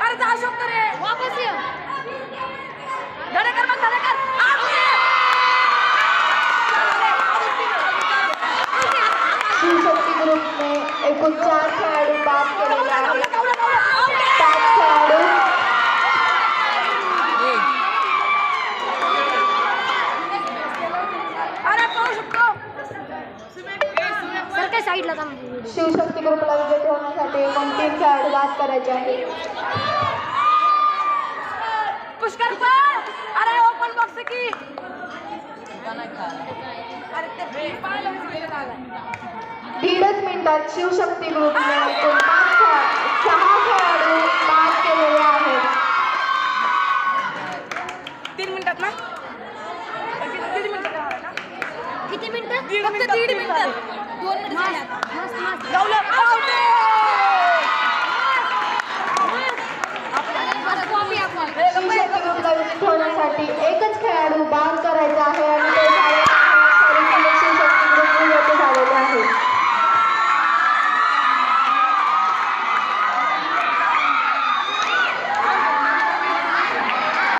अरे जा अशोक रे वापस ये धडेकर मग धडेकर शिवशक्ती ग्रुपने एकूण 4 खेळाडू बाद केलेले आहेत. 5 खेळाडू अरे पाहू शकतो सर काय साईडला थांब. शिवशक्ती ग्रुपला विजयी होण्यासाठी एकूण 3 खेळाडू बाद करायचे आहेत. पुष्कर पण अरे ओपन बॉक्स की अरे ते पाहायला 1.5 मिनिटात शिवशक्ती ग्रुपने एकूण 5 खेळाडू